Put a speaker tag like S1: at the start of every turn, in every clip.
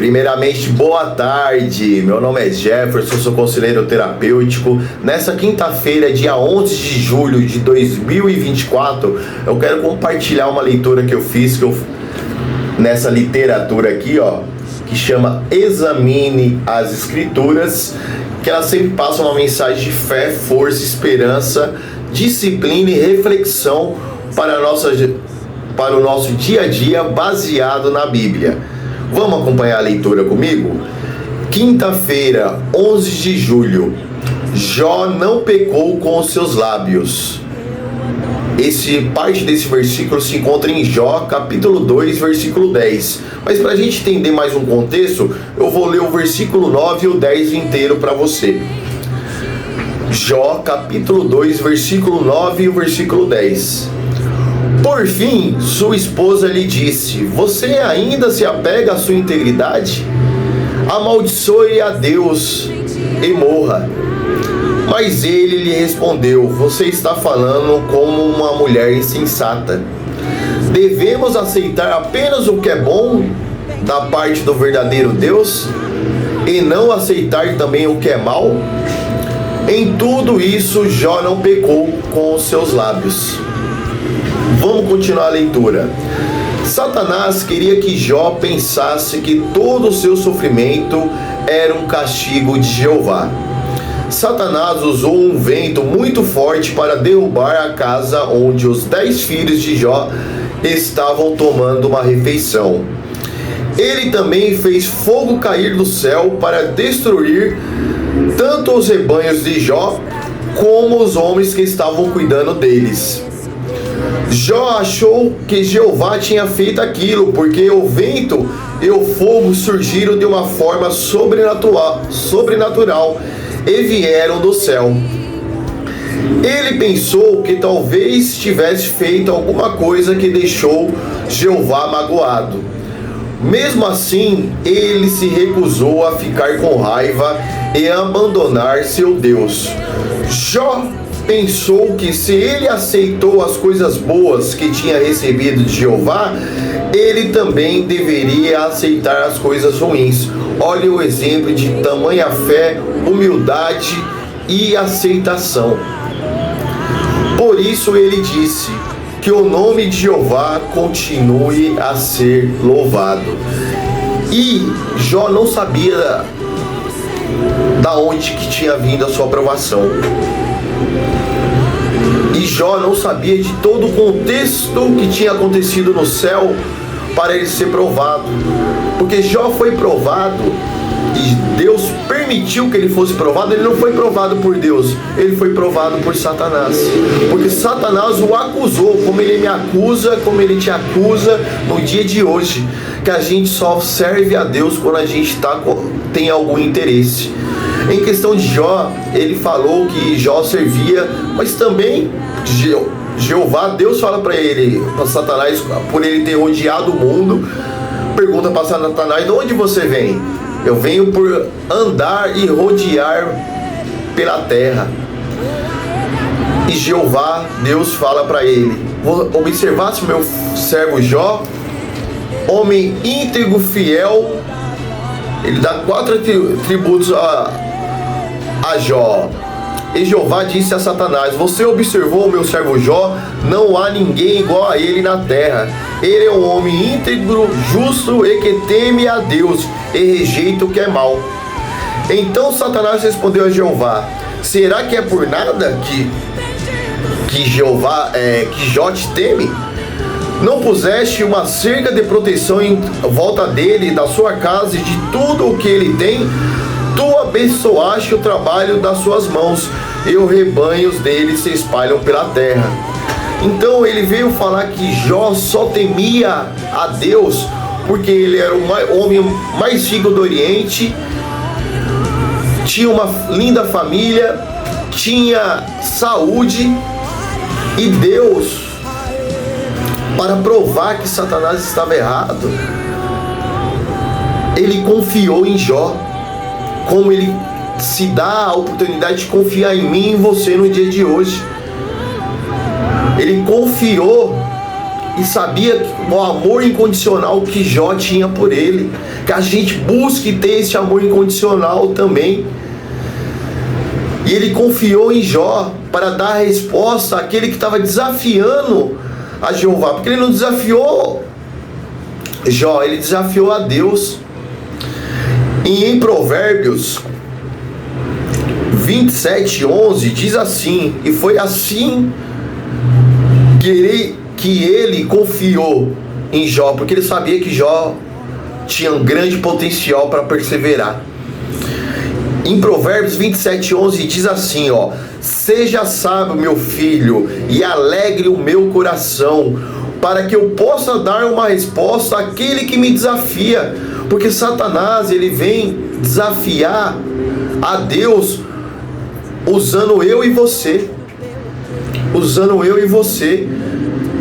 S1: Primeiramente, boa tarde, meu nome é Jefferson, sou conselheiro terapêutico. Nessa quinta-feira, dia 11 de julho de 2024, eu quero compartilhar uma leitura que eu fiz nessa literatura aqui, que chama Examine as Escrituras, que ela sempre passa uma mensagem de fé, força, esperança, disciplina e reflexão para o nosso dia a dia, baseado na Bíblia. Vamos acompanhar a leitura comigo? Quinta-feira, 11 de julho. Jó não pecou com os seus lábios. Parte desse versículo se encontra em Jó, capítulo 2, versículo 10. Mas para a gente entender mais um contexto, eu vou ler o versículo 9 e o 10 inteiro para você. Jó, capítulo 2, versículo 9 e o versículo 10. Por fim, sua esposa lhe disse: você ainda se apega à sua integridade? Amaldiçoe a Deus e morra. Mas ele lhe respondeu: você está falando como uma mulher insensata. Devemos aceitar apenas o que é bom da parte do verdadeiro Deus e não aceitar também o que é mal? Em tudo isso, Jó não pecou com os seus lábios. Vamos continuar a leitura. Satanás queria que Jó pensasse que todo o seu sofrimento era um castigo de Jeová. Satanás usou um vento muito forte para derrubar a casa onde os 10 filhos de Jó estavam tomando uma refeição. Ele também fez fogo cair do céu para destruir tanto os rebanhos de Jó como os homens que estavam cuidando deles. Jó achou que Jeová tinha feito aquilo porque o vento e o fogo surgiram de uma forma sobrenatural e vieram do céu. Ele pensou que talvez tivesse feito alguma coisa que deixou Jeová magoado. Mesmo assim, ele se recusou a ficar com raiva e a abandonar seu Deus. Jó pensou que se ele aceitou as coisas boas que tinha recebido de Jeová, ele também deveria aceitar as coisas ruins. Olha o exemplo de tamanha fé, humildade e aceitação. Por isso ele disse: que o nome de Jeová continue a ser louvado. E Jó não sabia da onde que tinha vindo a sua aprovação. E Jó não sabia de todo o contexto que tinha acontecido no céu para ele ser provado. Porque Jó foi provado e Deus permitiu que ele fosse provado. Ele não foi provado por Deus, ele foi provado por Satanás. Porque Satanás o acusou, como ele me acusa, como ele te acusa no dia de hoje. Que a gente só serve a Deus quando a gente tem algum interesse. Em questão de Jó, ele falou que Jó servia, mas também Jeová, Deus fala para ele, para Satanás, por ele ter odiado o mundo, pergunta para Satanás: de onde você vem? Eu venho por andar e rodear pela terra. E Jeová, Deus fala para ele: observasse meu servo Jó, homem íntegro, fiel. Ele dá 4 tributos a Jó. E Jeová disse a Satanás: você observou o meu servo Jó? Não há ninguém igual a ele na terra. Ele é um homem íntegro, justo e que teme a Deus e rejeita o que é mal. Então Satanás respondeu a Jeová: será que é por nada que Jó te teme? Não puseste uma cerca de proteção em volta dele, da sua casa e de tudo o que ele tem? Tu abençoaste o trabalho das suas mãos, e os rebanhos dele se espalham pela terra. Então ele veio falar que Jó só temia a Deus porque ele era o homem mais rico do Oriente, tinha uma linda família, tinha saúde, e Deus, para provar que Satanás estava errado, ele confiou em Jó. Como ele se dá a oportunidade de confiar em mim e em você no dia de hoje. Ele confiou e sabia o amor incondicional que Jó tinha por ele. Que a gente busque ter esse amor incondicional também. E ele confiou em Jó para dar a resposta àquele que estava desafiando a Jeová, porque ele não desafiou Jó, ele desafiou a Deus. E em Provérbios 27:11 diz assim: e foi assim que ele confiou em Jó, porque ele sabia que Jó tinha um grande potencial para perseverar. Em Provérbios 27:11 diz assim, ó: seja sábio, meu filho, e alegre o meu coração, para que eu possa dar uma resposta àquele que me desafia. Porque Satanás, ele vem desafiar a Deus usando eu e você.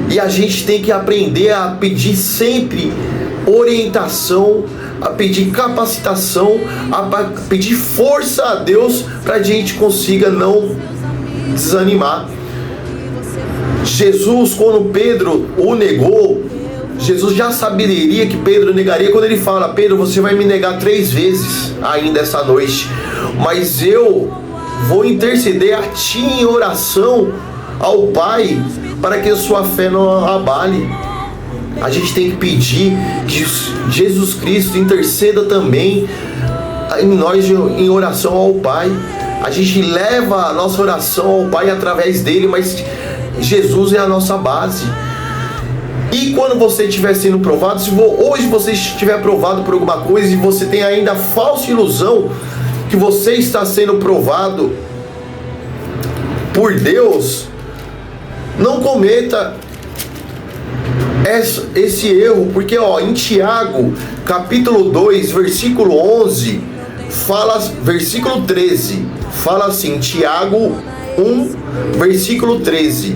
S1: E a gente tem que aprender a pedir sempre orientação, a pedir capacitação, a pedir força a Deus, para a gente consiga não desanimar. Jesus, quando Pedro o negou, Jesus já saberia que Pedro negaria quando ele fala: Pedro, você vai me negar 3 vezes ainda essa noite, mas eu vou interceder a ti em oração ao Pai, para que a sua fé não abale. A gente tem que pedir que Jesus Cristo interceda também em nós em oração ao Pai. A gente leva a nossa oração ao Pai através dele, mas Jesus é a nossa base. E quando você estiver sendo provado, se hoje você estiver provado por alguma coisa e você tem ainda a falsa ilusão que você está sendo provado por Deus, não cometa esse erro, porque em Tiago, capítulo 2, versículo 11, versículo 13, fala assim, Tiago 1, versículo 13: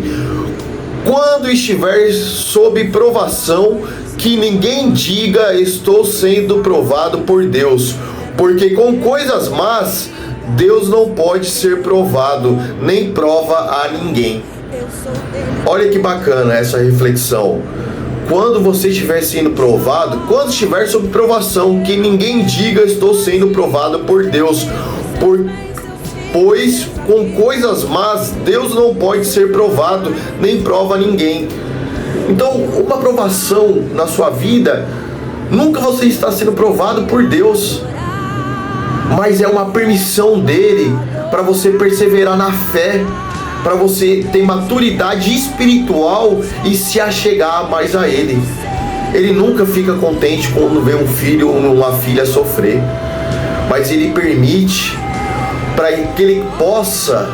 S1: quando estiver sob provação, que ninguém diga estou sendo provado por Deus, porque com coisas más Deus não pode ser provado, nem prova a ninguém. Olha que bacana essa reflexão. Quando você estiver sendo provado, quando estiver sob provação, que ninguém diga estou sendo provado por Deus, pois com coisas más Deus não pode ser provado, nem prova ninguém. Então, uma provação na sua vida, nunca você está sendo provado por Deus, mas é uma permissão dele para você perseverar na fé, para você ter maturidade espiritual e se achegar mais a ele. Ele nunca fica contente quando vê um filho ou uma filha sofrer, mas ele permite para que ele possa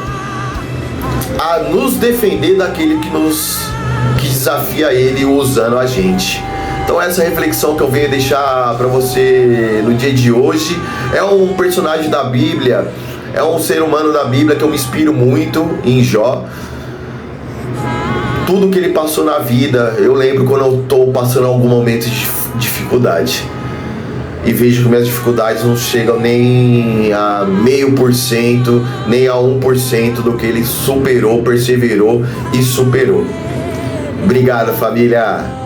S1: nos defender daquele que desafia ele usando a gente. Então essa reflexão que eu venho deixar para você no dia de hoje é um personagem da Bíblia, é um ser humano da Bíblia que eu me inspiro muito em Jó. Tudo que ele passou na vida, eu lembro quando eu estou passando algum momento de dificuldade e vejo que minhas dificuldades não chegam nem a 0,5%, nem a 1% do que ele superou, perseverou e superou. Obrigado, família!